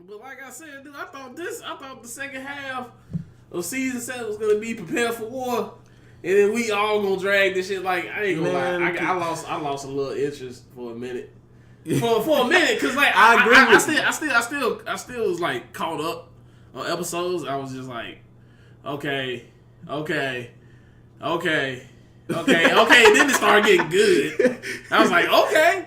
But like I said, dude, I thought the second half of season 7 was gonna be prepared for war, and then we all gonna drag this shit. Like I ain't gonna lie, I lost a little interest for a minute. For a minute, cause like I still was like caught up on episodes. I was just like, okay. Then it started getting good. I was like, okay.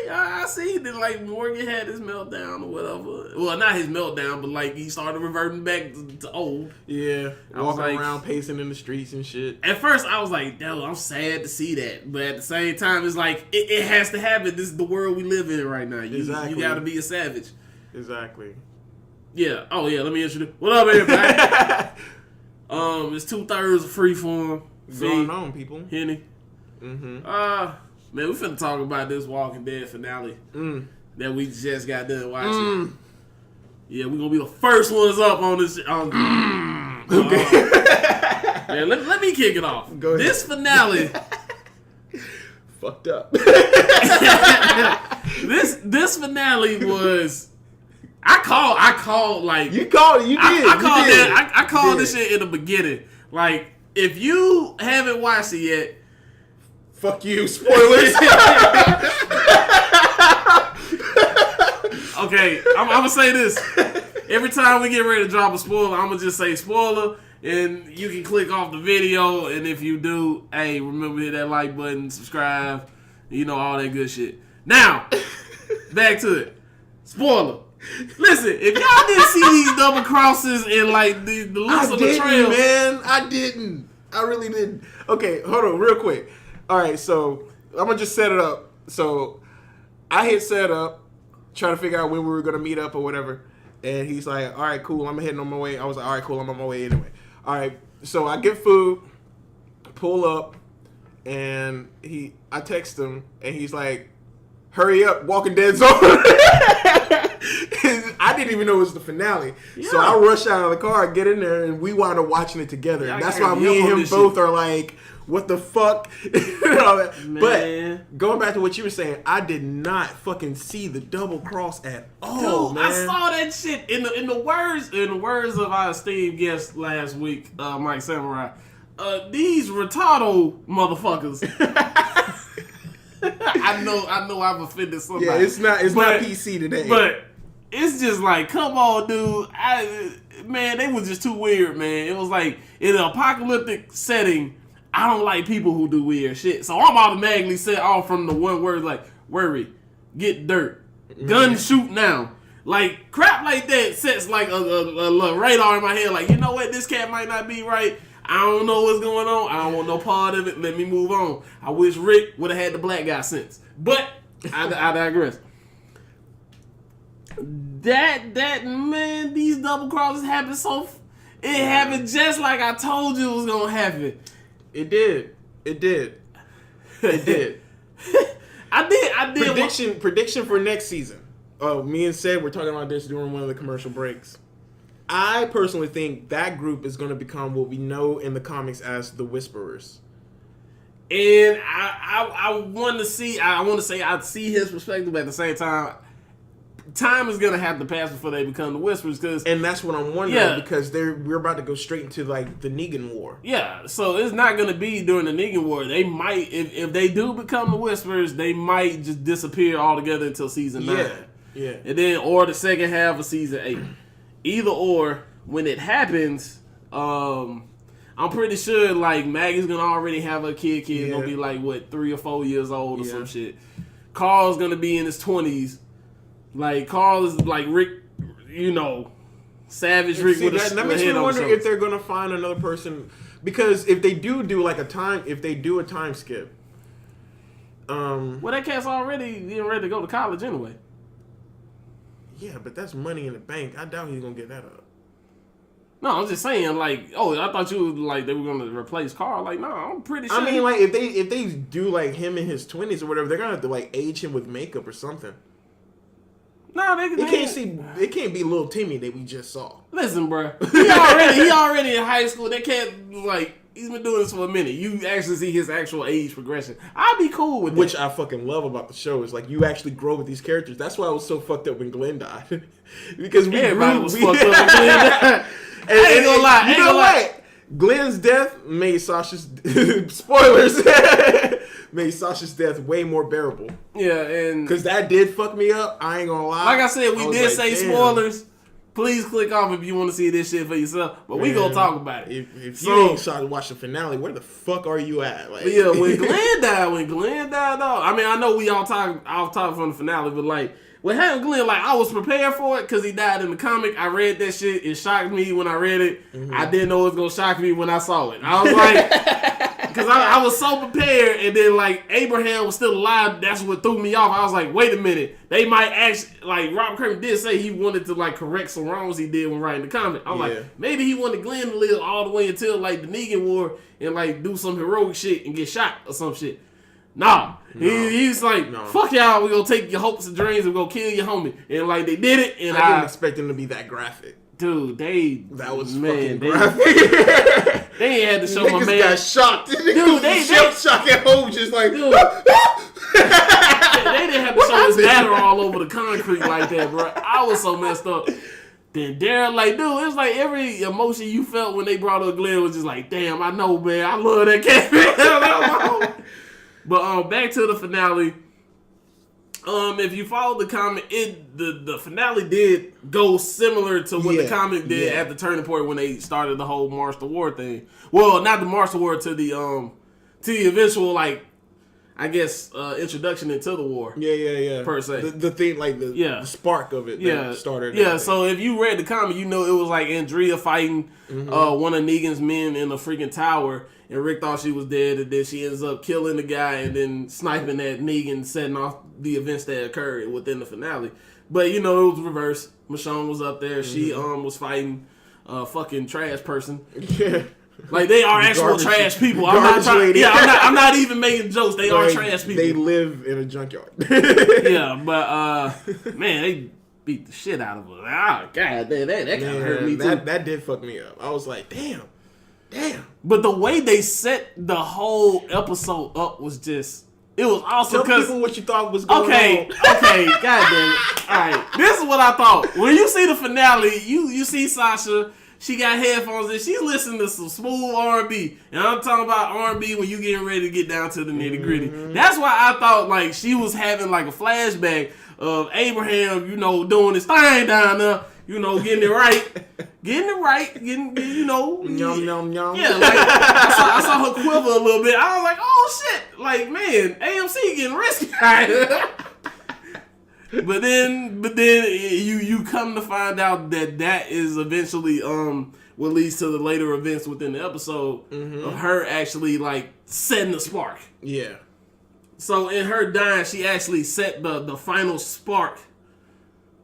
I see that like Morgan had his meltdown or whatever. Well, not his meltdown, but like he started reverting back to old. Yeah, walking like, around pacing in the streets and shit. At first, I was like, "Damn, I'm sad to see that," but at the same time, it's like it has to happen. This is the world we live in right now. You got to be a savage. Exactly. Yeah. Oh yeah. Let me introduce. What up, everybody? It's 2/3 of Freeform. Going on, people. Henny. Mm-hmm. Man, we finna talk about this Walking Dead finale that we just got done watching. Yeah, we gonna be the first ones up on this. Okay. Man, let me kick it off. Go ahead. This finale. Fucked up. This finale was. I called like you called it. You did. I called this shit in the beginning. Like, if you haven't watched it yet, fuck you. Spoilers. Okay, I'm gonna say this. Every time we get ready to drop a spoiler, I'm gonna just say spoiler, and you can click off the video. And if you do, hey, remember to hit that like button, subscribe, all that good shit. Now, back to it. Spoiler. Listen, if y'all didn't see these double crosses and like the looks of the trail, man, I didn't. I really didn't. Okay, hold on, real quick. All right, so I'm gonna just set it up. So I hit set up, trying to figure out when we were gonna meet up or whatever, and he's like, "All right, cool, I'm heading on my way." I was like, "All right, cool, I'm on my way anyway." All right, so I get food, pull up, and I text him, and he's like, "Hurry up, Walking Dead's on." I didn't even know it was the finale. Yeah. So I rush out of the car, get in there, and we wound up watching it together. And that's why me and him both are like, what the fuck? All that. But going back to what you were saying, I did not fucking see the double cross at all. Dude, man. I saw that shit in the words of our esteemed guest last week, Mike Samurai. These retardo motherfuckers. I know I've offended somebody. Yeah, it's not PC today. But it's just like, come on, dude. They was just too weird, man. It was like, in an apocalyptic setting, I don't like people who do weird shit. So I'm automatically set off from the one word like, worry, get dirt, gun shoot now. Like, crap like that sets like a radar in my head. Like, you know what? This cat might not be right. I don't know what's going on. I don't want no part of it. Let me move on. I wish Rick would have had the black guy sense. But I digress. That man, these double crosses happened it happened just like I told you it was gonna happen. It did. I did. Prediction for next season. Oh, me and Seth were talking about this during one of the commercial breaks. I personally think that group is going to become what we know in the comics as the Whisperers. And I want to say I see his perspective, but at the same time is going to have to pass before they become the Whisperers. And that's what I'm wondering, because we're about to go straight into like the Negan War. Yeah, so it's not going to be during the Negan War. They might, if they do become the Whisperers, they might just disappear altogether until season 9. Yeah. And then, or the second half of season 8. Either or, when it happens, I'm pretty sure like Maggie's gonna already have her kid. Gonna be like 3 or 4 years old or some shit. Carl's gonna be in his 20s. Like Carl is like Rick, Savage Rick with a head on. That makes me wonder if they're gonna find another person, because if they do like a time skip. Well, that cat's already getting ready to go to college anyway. Yeah, but that's money in the bank. I doubt he's gonna get that up. No, I'm just saying, like, I thought you like they were gonna replace Carl. Like, no, I'm pretty sure. I mean, like, if they do like him in his 20s or whatever, they're gonna have to like age him with makeup or something. No, It can't be little Timmy that we just saw. Listen, bro, he already in high school. They can't like He's been doing this for a minute. You actually see his actual age progression. I'd be cool with that. Which I fucking love about the show is like you actually grow with these characters. That's why I was so fucked up when Glenn died. Because everybody was fucked up when Glenn died. I ain't gonna lie. You know what? Glenn's death made Sasha's spoilers made Sasha's death way more bearable. Yeah, and because that did fuck me up. I ain't gonna lie. Like I said, we did say spoilers. Please click off if you want to see this shit for yourself. But we gonna talk about it. If you ain't started to watch the finale, where the fuck are you at? Like, yeah, when Glenn died, though. I mean, I know we all talk from the finale, but like, what happened, Glenn? Like, I was prepared for it because he died in the comic. I read that shit. It shocked me when I read it. Mm-hmm. I didn't know it was gonna shock me when I saw it. I was like, because I was so prepared, and then like Abraham was still alive. That's what threw me off. I was like, wait a minute, they might actually like Robert Kirkman did say he wanted to like correct some wrongs he did when writing the comic. I'm like, maybe he wanted Glenn to live all the way until like the Negan War and like do some heroic shit and get shot or some shit. Nah. He's like, fuck y'all, we gonna take your hopes and dreams and go kill your homie. And like they did it, and I didn't expect them to be that graphic. Dude, that was fucking graphic. They ain't had to show my man. Got shocked. Dude, they shocked at home just like. Dude, they didn't have to show his matter all over the concrete like that, bro. I was so messed up. Then Darren, like, dude, it was like every emotion you felt when they brought up Glenn was just like, damn, I know, man, I love that cat. But back to the finale. If you follow the comic, the finale did go similar to what the comic did at the turning point when they started the whole March to War thing. Well, not the March to War, to the eventual, like, I guess introduction into the war. Yeah. Per se, the thing, like the spark of it. That started. Yeah. So if you read the comic, you know it was like Andrea fighting one of Negan's men in a freaking tower. And Rick thought she was dead, and then she ends up killing the guy and then sniping at Negan, setting off the events that occurred within the finale. But, you know, it was reversed. Michonne was up there. She was fighting a fucking trash person. Yeah. Like, they are actual trash people. I'm not even making jokes. They are trash people. They live in a junkyard. Yeah, but, man, they beat the shit out of her. Oh, God, that kind of hurt me, too. That did fuck me up. I was like, damn. But the way they set the whole episode up was just, it was awesome. Tell people what you thought was going on. Okay, god damn it. Alright, this is what I thought. When you see the finale, you see Sasha, she got headphones and she's listening to some smooth R&B. And I'm talking about R&B when you getting ready to get down to the nitty gritty. That's why I thought like she was having like a flashback of Abraham, you know, doing his thing down there. You know, getting it right, you know. Yum. Yeah, like, I saw her quiver a little bit. I was like, oh, shit. Like, man, AMC getting risky. But then you come to find out that is eventually what leads to the later events within the episode of her actually, like, setting the spark. Yeah. So in her dying, she actually set the final spark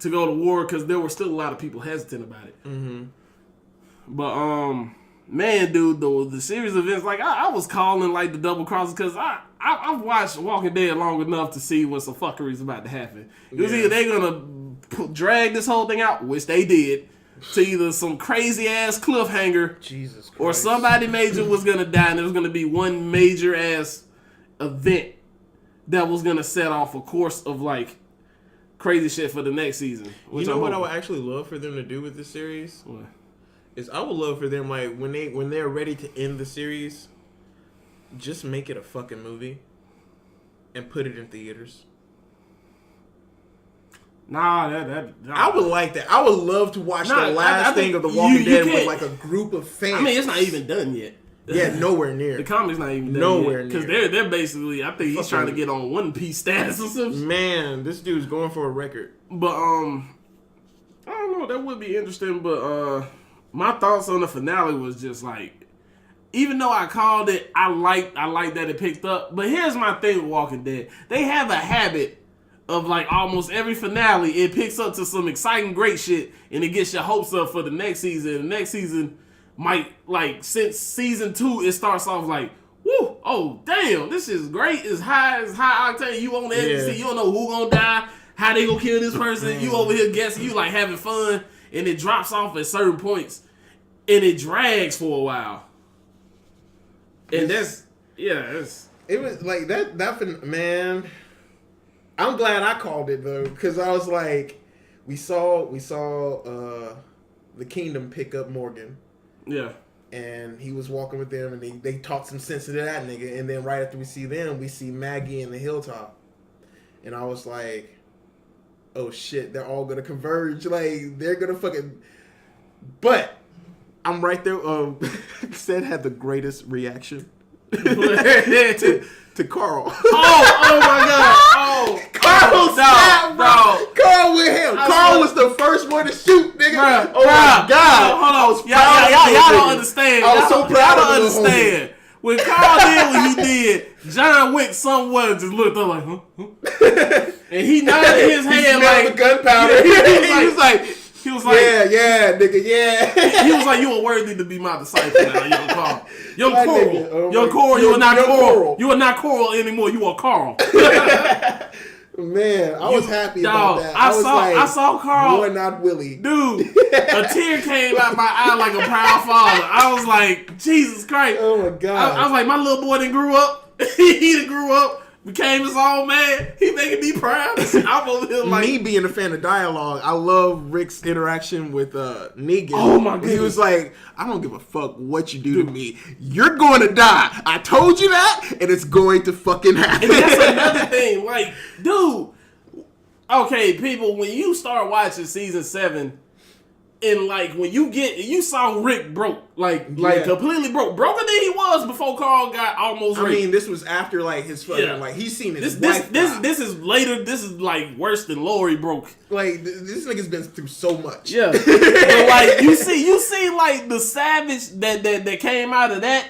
to go to war because there were still a lot of people hesitant about it. But man, dude, the series of events, like I was calling like the double crosses because I've watched Walking Dead long enough to see when some fuckery is about to happen. It was either they're gonna drag this whole thing out, which they did, to either some crazy ass cliffhanger, Jesus Christ, or somebody major was gonna die, and there was gonna be one major ass event that was gonna set off a course of like crazy shit for the next season. You know what I would actually love for them to do with this series? What? Is I would love for them, like, when they're ready to end the series, just make it a fucking movie and put it in theaters. Nah. I would like that. I would love to watch the last thing of The Walking Dead with like a group of fans. I mean, it's not even done yet. Yeah, nowhere near. The comic's not even done nowhere yet. Near. Because they're basically, I think he's trying to get on One Piece status or something. Man, this dude's going for a record. But I don't know. That would be interesting. But my thoughts on the finale was just like, even though I called it, I like that it picked up. But here's my thing with Walking Dead. They have a habit of like almost every finale, it picks up to some exciting, great shit, and it gets your hopes up for the next season. The next season might, like, since season 2, it starts off like, woo, oh damn, this is great. It's high octane. You on the edge of the seat. You don't know who gonna die, how they gonna kill this person. You over here guessing, you like having fun, and it drops off at certain points, and it drags for a while. And that's it was like that. Man, I'm glad I called it though, because I was like, we saw the Kingdom pick up Morgan. Yeah. And he was walking with them, and they talked some sense into that nigga. And then right after we see them, we see Maggie in the hilltop. And I was like, oh shit, they're all gonna converge. Like, they're gonna fucking... But, I'm right there. Seth had the greatest reaction to Carl. Oh my god. Oh. Carl snapped, bro. Carl with him. Carl was the first one to shoot, nigga. Bruh, oh my god. Hold on. Y'all don't understand. I was so proud of him. Y'all don't understand. When Carl did what he did, John Wick somewhere just looked up like, huh? And he nodded his head like gunpowder. He was like, yeah, nigga, yeah. He was like, you are worthy to be my disciple now, young Carl. Young Coral. Young Coral, you are not Coral. You are not Coral anymore, you are Carl. Man, I was happy about that. I saw Carl. Boy, not Willie. Dude, a tear came out my eye like a proud father. I was like, Jesus Christ. Oh my God. I was like, my little boy done grew up. He done grew up. Became his own man. He making me proud. I'm over here like... Me being a fan of dialogue, I love Rick's interaction with Negan. Oh my goodness. He was like, I don't give a fuck what you do to me. You're going to die. I told you that, and it's going to fucking happen. And that's another thing. Like, dude. Okay, people, when you start watching season 7, and like when you saw Rick broke, like completely broken than he was before Carl got almost raped. I mean, this was after like his fucking like he's seen his wife. This is later. This is like worse than Lori broke. Like this nigga's been through so much. Yeah, but like you see like the savage that came out of that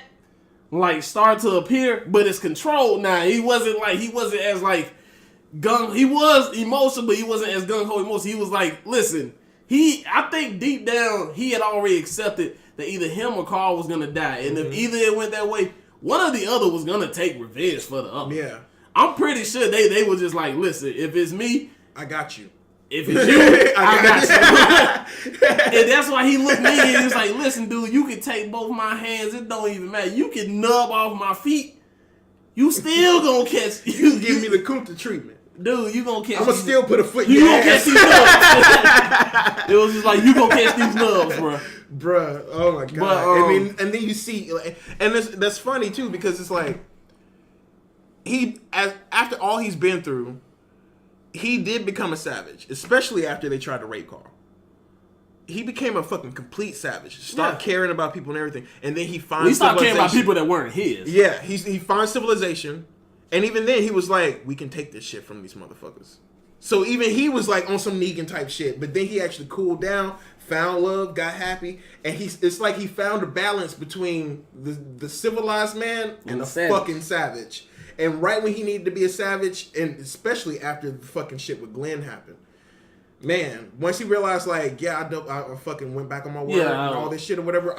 like start to appear, but it's controlled now. He wasn't as like gung. He was emotional, but he wasn't as gung ho emotional. He was like, listen. I think deep down, he had already accepted that either him or Carl was going to die. And if either it went that way, one or the other was going to take revenge for the other. Yeah. I'm pretty sure they were just like, listen, if it's me, I got you. If it's you, I got you. And that's why he looked at me and he was like, listen, dude, you can take both my hands. It don't even matter. You can nub off my feet. You still going to catch. You give me the Kunta treatment. Dude, you gonna catch. I'm gonna still put a foot in you your gonna ass. catch these nubs. It was just like you gonna catch these nubs, bro. Bruh, oh my god! But, and then you see, and that's funny too because it's like after all he's been through, he did become a savage, especially after they tried to rape Carl. He became a fucking complete savage. Start caring about people and everything, and then he finds started caring about people that weren't his. Yeah, he finds civilization. And even then, he was like, we can take this shit from these motherfuckers. So even he was like on some Negan type shit. But then he actually cooled down, found love, got happy. And it's like he found a balance between the civilized man and the fucking savage. And right when he needed to be a savage, and especially after the fucking shit with Glenn happened. Man, once he realized like, I fucking went back on my word and all this shit or whatever.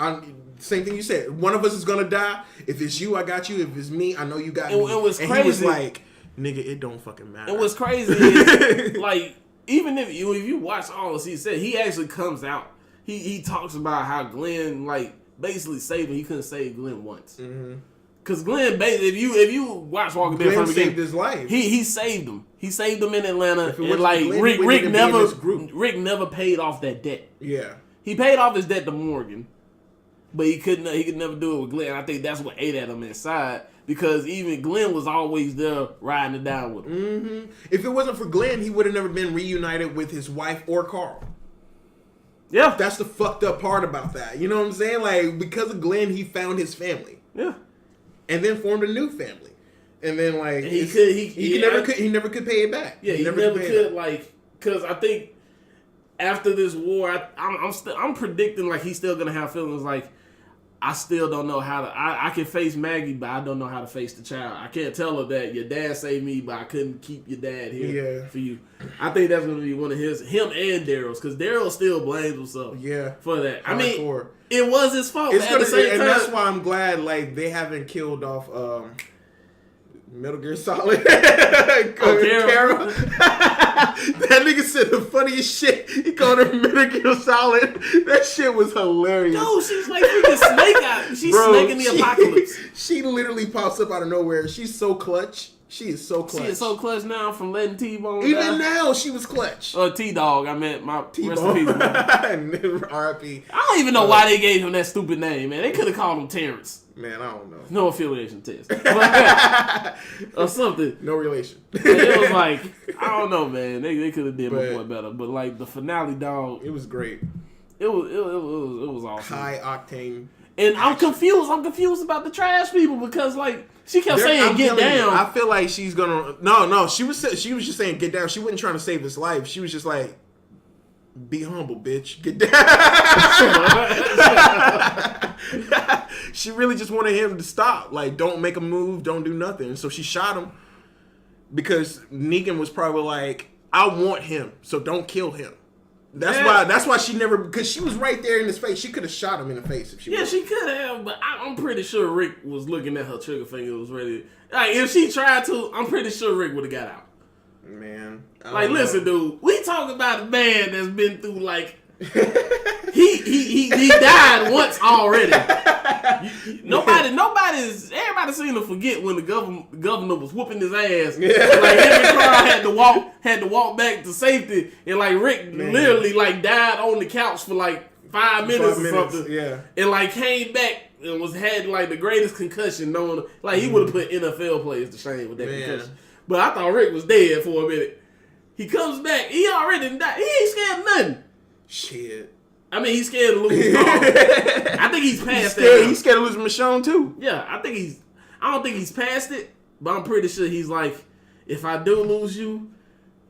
Same thing you said. One of us is gonna die. If it's you, I got you. If it's me, I know you got me. It was crazy. He was like, nigga, it don't fucking matter. And what's crazy is, like, even if you watch all this, he said, he actually comes out. He talks about how Glenn, like, basically saved him. He couldn't save Glenn once. Mm-hmm. Cause Glenn, if you watch Walking Dead from the beginning, saved his life. He saved him. He saved him in Atlanta, and like Glenn, Rick never paid off that debt. Yeah, he paid off his debt to Morgan, but he could never do it with Glenn. I think that's what ate at him inside because even Glenn was always there riding it down with him. Mm-hmm. If it wasn't for Glenn, he would have never been reunited with his wife or Carl. Yeah, that's the fucked up part about that. You know what I'm saying? Like because of Glenn, he found his family. Yeah. And then formed a new family, and then like he never could pay it back. Yeah, he never could like because I think after this war, I'm predicting like he's still gonna have feelings like I still don't know how to. I can face Maggie, but I don't know how to face the child. I can't tell her that your dad saved me, but I couldn't keep your dad here for you. I think that's gonna be one of him and Daryl's because Daryl still blames himself. For that. I mean. It was his fault. At the same time, and that's why I'm glad like they haven't killed off Metal Gear Solid. Carol. That nigga said the funniest shit. He called her Metal Gear Solid. That shit was hilarious. Yo, she's like freaking Snake out. She's Snake in the apocalypse. She literally pops up out of nowhere. She's so clutch. She is so clutch. She is so clutch now from letting T-Bone Even die. now, she was clutch. T-Dog, I meant my T-Bone. R.I.P. I don't even know why they gave him that stupid name, man. They could have called him Terrence. Man, I don't know. No affiliation test. Or something. No relation. It was like, I don't know, man. They could have did my boy better. But like the finale, dog. It was great. It was awesome. High octane. And I'm confused. I'm confused about the trash people because like she kept saying get down. I feel like she's gonna no. She was just saying get down. She wasn't trying to save his life. She was just like, be humble, bitch. Get down. She really just wanted him to stop. Like, don't make a move. Don't do nothing. So she shot him because Negan was probably like, I want him, so don't kill him. That's why she never, because she was right there in his face. She could have shot him in the face if she wanted. She could have, but I'm pretty sure Rick was looking at her trigger finger, was ready. Like, if she tried to, I'm pretty sure Rick would have got out. Man. Like, listen, dude, we talking about a man that's been through, like, he died once already. Everybody seemed to forget when the governor was whooping his ass. Yeah. Like Henry Carr had to walk back to safety, and like Rick literally like died on the couch for like 5 minutes or something. Yeah. And like came back and had like the greatest concussion known. Like he would have put NFL players to shame with that concussion. But I thought Rick was dead for a minute. He comes back. He already died. He ain't scared of nothing. Shit. I mean, he's scared to lose. I think he's past that. He's scared of losing Michonne too. Yeah, I don't think he's past it, but I'm pretty sure he's like, if I do lose you,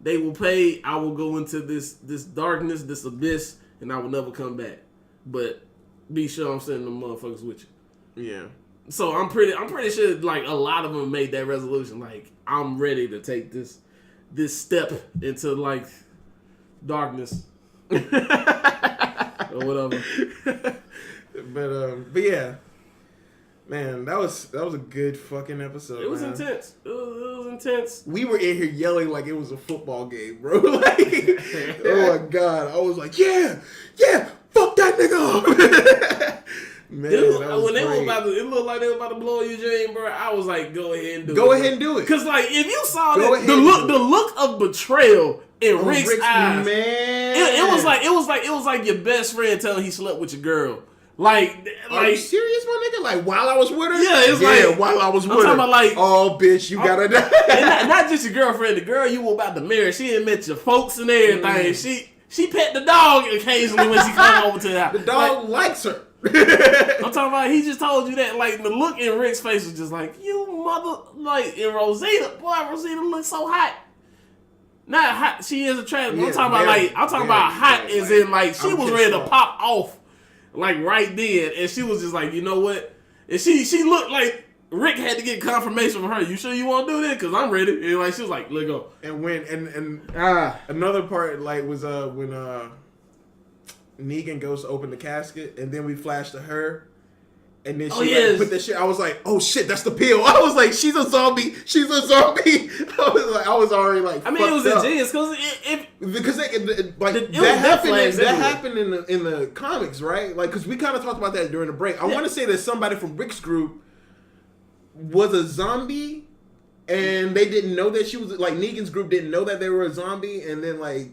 they will pay. I will go into this darkness, this abyss, and I will never come back. But be sure I'm sending them motherfuckers with you. Yeah. So I'm pretty sure like a lot of them made that resolution. Like I'm ready to take this step into like darkness. Or whatever. But yeah, man, that was a good fucking episode. It was intense. It was intense. We were in here yelling like it was a football game, bro. Like, oh my god, I was like, yeah, fuck that nigga. Man, Dude, that was when they great. were about to, it looked like they were about to blow Eugene, bro. I was like, go ahead and do it. Go ahead and do it. Cause like if you saw that, the look of betrayal in Rick's eyes, man, it was like your best friend telling he slept with your girl. Like, are you serious, my nigga? Like while I was with her? Yeah, it's like while I was with I'm her. talking about like, oh bitch, you gotta die. And not just your girlfriend, the girl you were about to marry. She had met your folks and everything. She pet the dog occasionally when she come over to the house. The dog likes her. I'm talking about he just told you that. Like the look in Rick's face was just like, you mother, like in Rosita, boy, Rosita looks so hot. Not hot, she is attractive. Yeah, I'm talking about hot as in like she was ready to pop off like right then, and she was just like, you know what? And she looked like Rick had to get confirmation from her. You sure you want to do this? Cause I'm ready. And like she was like, let go. And when another part like was when Negan goes to open the casket, and then we flash to her, and then she put that shit. I was like, oh shit, that's the pill. I was like, she's a zombie. I was already like, I mean, it was ingenious because that happened in the comics, right? Like, because we kind of talked about that during the break. I want to say that somebody from Rick's group was a zombie, and they didn't know that she was like Negan's group didn't know that they were a zombie, and then like.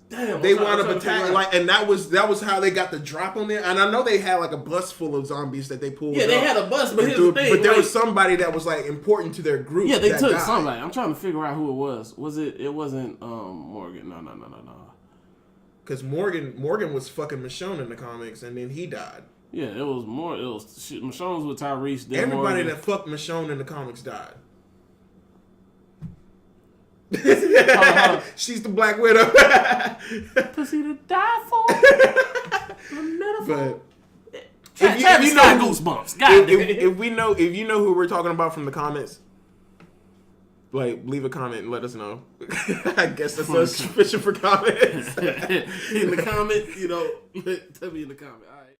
Damn, they wound up attacking, like, and that was how they got the drop on there. And I know they had like a bus full of zombies that they pulled. Yeah, they had a bus, but here's the thing. But there was somebody that was like important to their group. Yeah, they took somebody. I'm trying to figure out who it was. Was it? It wasn't Morgan. No. Because Morgan was fucking Michonne in the comics, and then he died. Yeah, it was more. It was Michonne was with Tyrese. Everybody that fucked Michonne in the comics died. She's the Black Widow. Pussy to die for. But if you know goosebumps, if you know who we're talking about from the comments, like leave a comment and let us know. I guess that's sufficient for comments. In the comment, tell me in the comment. All right.